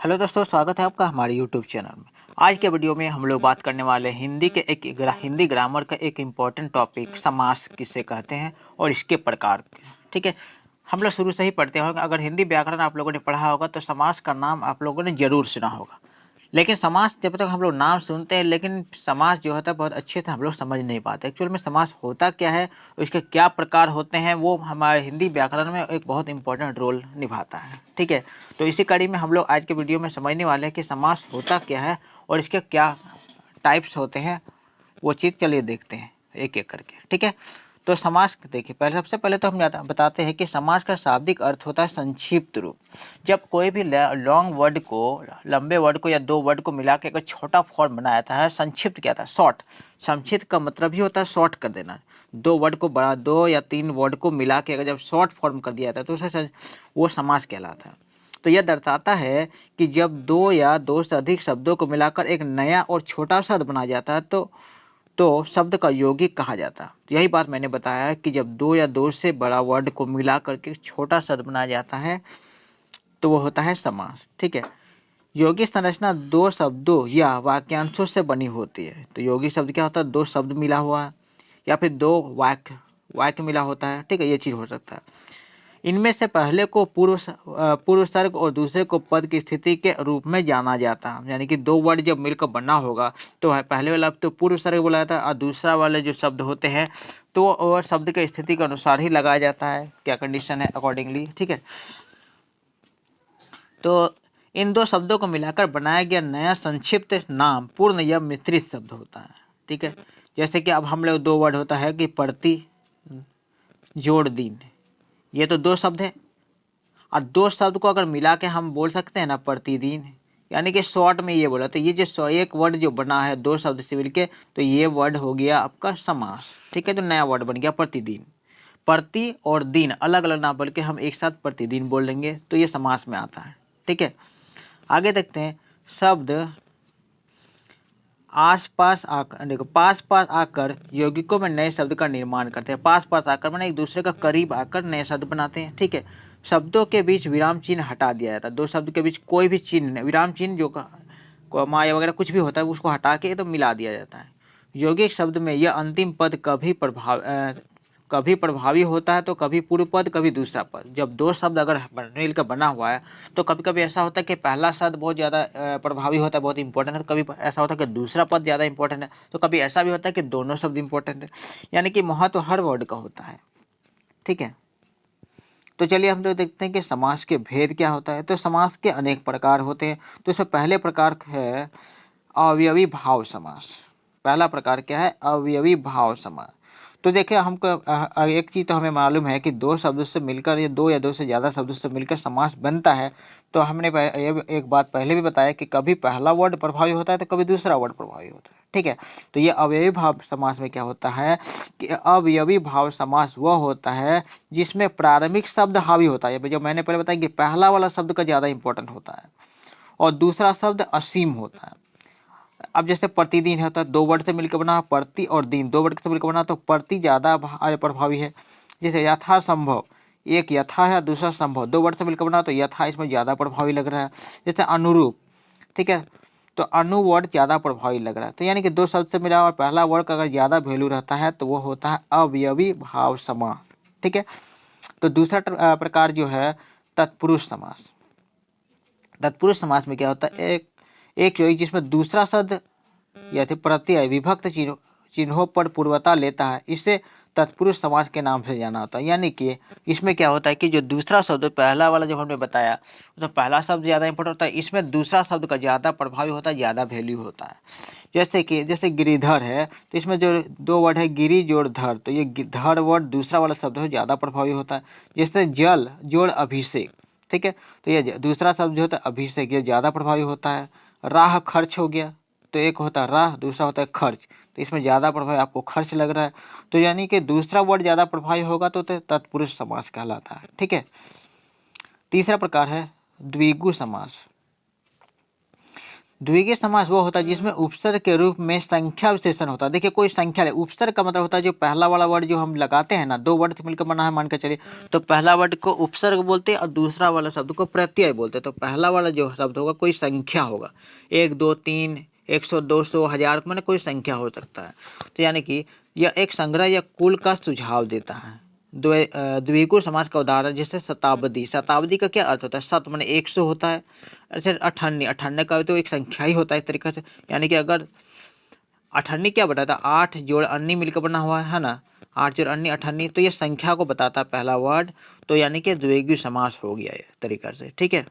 Hello दोस्तों, स्वागत है आपका हमारे यूट्यूब चैनल में। आज के वीडियो में हम लोग बात करने वाले हैं हिंदी के हिंदी ग्रामर का एक इम्पॉर्टेंट टॉपिक समास किसे कहते हैं और इसके प्रकार। ठीक है, हम लोग शुरू से ही पढ़ते होंगे। अगर हिंदी व्याकरण आप लोगों ने पढ़ा होगा तो समास का नाम आप लोगों ने जरूर सुना होगा। लेकिन समास जब तक हम लोग नाम सुनते हैं, लेकिन समास जो होता है बहुत अच्छे से हम लोग समझ नहीं पाते। एक्चुअल में समास होता क्या है, इसके क्या प्रकार होते हैं, वो हमारे हिंदी व्याकरण में एक बहुत इंपॉर्टेंट रोल निभाता है। ठीक है, तो इसी कड़ी में हम लोग आज के वीडियो में समझने वाले हैं कि समास होता क्या है और इसके क्या टाइप्स होते हैं। वो चीज़ चलिए देखते हैं एक एक करके। ठीक है, तो समास देखिए, पहले सबसे पहले तो हम बताते हैं कि समास का शाब्दिक अर्थ होता है संक्षिप्त रूप। जब कोई भी लॉन्ग वर्ड को, लंबे वर्ड को या दो वर्ड को मिला के एक छोटा फॉर्म बनाया था है, संक्षिप्त क्या था, शॉर्ट। संक्षिप्त का मतलब ही होता है शॉर्ट कर देना। दो वर्ड को बड़ा, दो या तीन वर्ड को मिला के अगर जब शॉर्ट फॉर्म कर दिया था तो उसे वो समास कहलाता है। तो यह दर्शाता है कि जब दो या दो से अधिक शब्दों को मिलाकर एक नया और छोटा शब्द बनाया जाता है तो शब्द का यौगिक कहा जाता है। यही बात मैंने बताया कि जब दो या दो से बड़ा वर्ड को मिला करके छोटा शब्द बनाया जाता है तो वो होता है समास। ठीक है, यौगिक संरचना दो शब्दों या वाक्यांशों से बनी होती है। तो यौगिक शब्द क्या होता है, दो शब्द मिला हुआ है या फिर दो वाक्य वाक्य मिला होता है। ठीक है, ये चीज़ हो सकता है। इनमें से पहले को पूर्व सर्ग और दूसरे को पद की स्थिति के रूप में जाना जाता है। यानी कि दो वर्ड जब मिलकर बना होगा तो पहले वाला तो पूर्व सर्ग बोला जाता है और दूसरा वाले जो शब्द होते हैं तो और शब्द के स्थिति के अनुसार ही लगाया जाता है, क्या कंडीशन है अकॉर्डिंगली। ठीक है, तो इन दो शब्दों को मिलाकर बनाया गया नया संक्षिप्त नाम पूर्ण या मिश्रित शब्द होता है। ठीक है, जैसे कि अब हम लोग दो वर्ड होता है कि प्रति जोड़ दिन, ये तो दो शब्द है और दो शब्द को अगर मिला के हम बोल सकते हैं ना प्रतिदिन, यानी कि शॉर्ट में ये बोला तो ये जो एक वर्ड जो बना है दो शब्द से मिलके तो ये वर्ड हो गया आपका समास। ठीक है, तो नया वर्ड बन गया प्रतिदिन। प्रति और दिन अलग अलग ना बोल के हम एक साथ प्रतिदिन बोल लेंगे तो ये समास में आता है। ठीक है, आगे देखते हैं। शब्द आस पास आकर, देखो पास पास आकर यौगिकों में नए शब्द का निर्माण करते हैं। पास पास आकर मैंने एक दूसरे का करीब आकर नए शब्द बनाते हैं। ठीक है, शब्दों के बीच विराम चिन्ह हटा दिया जाता है। दो शब्द के बीच कोई भी चिन्ह, विराम चिन्ह जो कॉमा या वगैरह कुछ भी होता है उसको हटा के तो मिला दिया जाता है। यौगिक शब्द में यह अंतिम पद कभी प्रभावी होता है तो कभी पूर्व पद कभी दूसरा पद। जब दो शब्द अगर मिलकर बना हुआ है तो कभी कभी ऐसा होता है कि पहला शब्द बहुत ज़्यादा प्रभावी होता है, बहुत इंपॉर्टेंट है, तो कभी ऐसा होता है कि दूसरा पद ज़्यादा इंपॉर्टेंट है, तो कभी ऐसा भी होता है कि दोनों शब्द इंपॉर्टेंट है। यानी कि महत्व हर वर्ड का होता है। ठीक है, तो चलिए हम लोग देखते हैं कि समास के भेद क्या होता है। तो समास के अनेक प्रकार होते हैं। तो इसमें पहले प्रकार है अवयवी भाव समास। पहला प्रकार क्या है, अवयवी भाव समास। तो देखिए हमको एक चीज़ तो हमें मालूम है कि दो शब्दों से मिलकर या दो या दो से ज़्यादा शब्दों से मिलकर समास बनता है। तो हमने ये एक बात पहले भी बताया कि कभी पहला वर्ड प्रभावी होता है तो कभी दूसरा वर्ड प्रभावी होता है। ठीक है, तो ये अवयवी भाव समास में क्या होता है कि अवयवी भाव समास वह होता है जिसमें प्रारंभिक शब्द हावी होता है। जो मैंने पहले बताया कि पहला वाला शब्द का ज़्यादा इंपॉर्टेंट होता है और दूसरा शब्द असीम होता है। अब जैसे प्रतिदिन है तो दो वर्ड से मिलकर बना, प्रति और दिन दो वर्ड से मिलकर बना तो प्रति ज़्यादा प्रभावी है। जैसे यथा संभव, एक यथा है दूसरा संभव, दो वर्ड से मिलकर बना तो यथा इसमें ज़्यादा प्रभावी लग रहा है। जैसे अनुरूप, ठीक है, तो अनु वर्ड ज़्यादा प्रभावी लग रहा है। तो यानी कि दो शब्द से मिला और पहला वर्ड का अगर ज़्यादा वैल्यू रहता है तो वो होता है अवयवी भाव समास। ठीक है, तो दूसरा प्रकार जो है तत्पुरुष समास। तत्पुरुष समास में क्या होता है, एक जो जिसमें दूसरा शब्द या फिर प्रत्यय विभक्त चिन्हों पर पूर्वता लेता है, इसे तत्पुरुष समास के नाम से जाना होता है। यानी कि इसमें क्या होता है कि जो दूसरा शब्द पहला वाला जो हमने बताया तो पहला शब्द ज़्यादा इंपॉर्टेंट होता है, इसमें दूसरा शब्द का ज़्यादा प्रभावी होता है, ज़्यादा वैल्यू होता है। जैसे गिरिधर है तो इसमें जो दो वर्ड है गिरी जोड़ धर, तो ये धर वर्ड दूसरा वाला शब्द है ज़्यादा प्रभावी होता है। जैसे जल जोड़ अभिषेक, ठीक है, तो ये दूसरा शब्द जो होता है अभिषेक, ये ज़्यादा प्रभावी होता है। राह खर्च हो गया तो एक होता है राह, दूसरा होता है खर्च, तो इसमें ज़्यादा प्रभावी आपको खर्च लग रहा है तो यानी कि दूसरा वर्ड ज़्यादा प्रभावी होगा तो तत्पुरुष समास कहलाता है। ठीक है, तीसरा प्रकार है द्विगु समास। द्विगीय समास वो होता है जिसमें उपसर्ग के रूप में संख्या विशेषण होता है। देखिए कोई संख्या है, उपसर्ग का मतलब होता है जो पहला वाला वर्ड जो हम लगाते हैं ना, दो वर्ड से मिलकर बना है मान के चलिए, तो पहला वर्ड को उपसर्ग बोलते हैं और दूसरा वाला शब्द को प्रत्यय बोलते हैं। तो पहला वाला जो शब्द होगा कोई संख्या होगा, 1 2 3 100 200 1000, मैंने कोई संख्या हो सकता है। तो यानी कि यह एक संग्रह या कुल का सुझाव देता है। द्विगु समास का उदाहरण जैसे शताब्दी। शताब्दी का क्या अर्थ होता है? शत माने 100 होता है। अच्छा अठन्नी, अठन्नी का भी तो एक संख्या ही होता है एक तरीके से। यानी कि अगर अठन्नी क्या बताता है? 8 जोड़ अन्नी मिलकर बना हुआ है ना, 8 जोड़ अन्नी अठन्नी, तो ये संख्या को बताता है पहला वर्ड। तो यानी कि द्विगु समास हो गया ये तरीका से, ठीक है।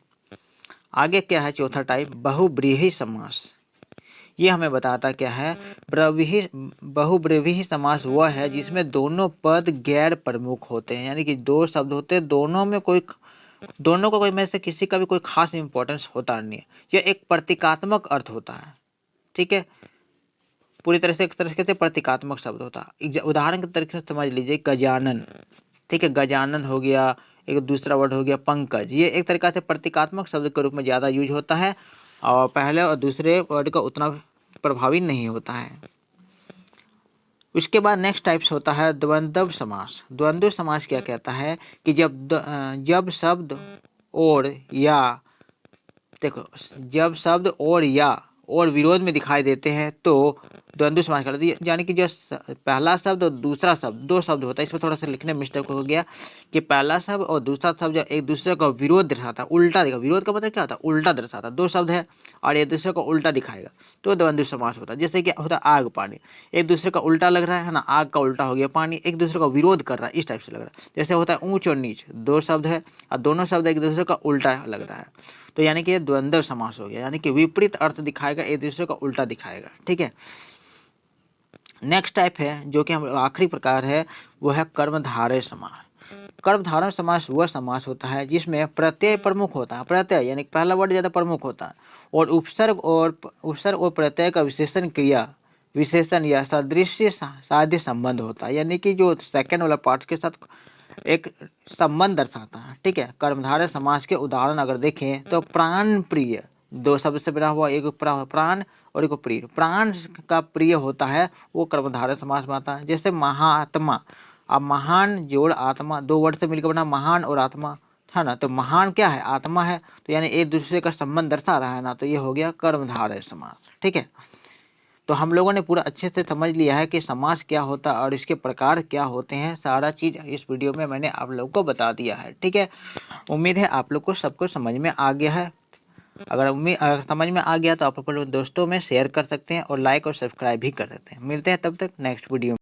आगे क्या है चौथा टाइप, बहुब्रीहि समास। ये हमें बताता क्या है? बहुब्रीहि समास वह है जिसमें दोनों पद गैर प्रमुख होते हैं, यानी कि दो शब्द होते हैं, दोनों को कोई में से किसी का भी कोई खास इंपॉर्टेंस होता नहीं है। यह एक प्रतीकात्मक अर्थ होता है, ठीक है। पूरी तरह से एक तरह से प्रतीकात्मक शब्द होता है। उदाहरण के तरीके से समझ लीजिए गजानन, ठीक है, गजानन हो गया। एक दूसरा वर्ड हो गया पंकज। ये एक तरीका से प्रतीकात्मक शब्द के रूप में ज़्यादा यूज होता है और पहले और दूसरे वर्ड का उतना प्रभावी नहीं होता है। उसके बाद नेक्स्ट टाइप्स होता है द्वंद्व समास। द्वंद्व समास क्या कहता है कि जब शब्द और या, देखो जब शब्द और या और विरोध में दिखाई देते हैं तो द्वंद्व समास कहलाता है। यानी कि जो पहला शब्द और दूसरा शब्द, दो शब्द होता है, इसमें थोड़ा सा लिखने में मिस्टेक हो गया कि पहला शब्द और दूसरा शब्द जब एक दूसरे का विरोध दर्शाता है, उल्टा दिखा, विरोध का मतलब क्या होता है? उल्टा दर्शाता है। दो शब्द है और एक दूसरे को उल्टा दिखाएगा तो द्वंद्व समास होता है। जैसे कि होता है आग पानी, एक दूसरे का उल्टा लग रहा है ना, आग का उल्टा हो गया पानी, एक दूसरे का विरोध कर रहा है, इस टाइप से लग रहा है। जैसे होता है ऊंच और नीच, दो शब्द है और दोनों शब्द एक दूसरे का उल्टा लग रहा है, तो यानी कि ये द्वंद्व समास हो गया, यानी कि विपरीत अर्थ दिखाएगा, एक दूसरे का उल्टा दिखाएगा, ठीक है। नेक्स्ट टाइप है जो कि हम आखिरी प्रकार है, वो है कर्मधारय समास। कर्मधारय समास वह समास होता है जिसमें प्रत्यय प्रमुख होता है, प्रत्यय यानी पहला वर्ड ज़्यादा प्रमुख होता है और उपसर्ग और प्रत्यय का विशेषण या सादृश्य साध्य संबंध होता है, यानी कि जो सेकंड वाला पार्ट के साथ एक संबंध दर्शाता है, ठीक है। कर्मधारय समास के उदाहरण अगर देखें तो प्राण प्रिय, दो शब्द से बना हुआ, एक प्राण और एक प्रिय। प्राण का प्रिय होता है वो कर्मधारय समास में आता है। जैसे महात्मा, अब महान जोड़ आत्मा, दो वर्ड से मिलकर बना महान और आत्मा, है ना, तो महान क्या है? आत्मा है, तो यानी एक दूसरे का संबंध दर्शा रहा है ना, तो ये हो गया कर्मधारय समास, ठीक है। तो हम लोगों ने पूरा अच्छे से समझ लिया है कि समास क्या होता है और इसके प्रकार क्या होते हैं। सारा चीज़ इस वीडियो में मैंने आप लोगों को बता दिया है, ठीक है। उम्मीद है आप लोग को सबको समझ में आ गया है। अगर समझ में आ गया तो आप अपने दोस्तों में शेयर कर सकते हैं और लाइक और सब्सक्राइब भी कर सकते हैं। मिलते हैं तब तक नेक्स्ट वीडियो में।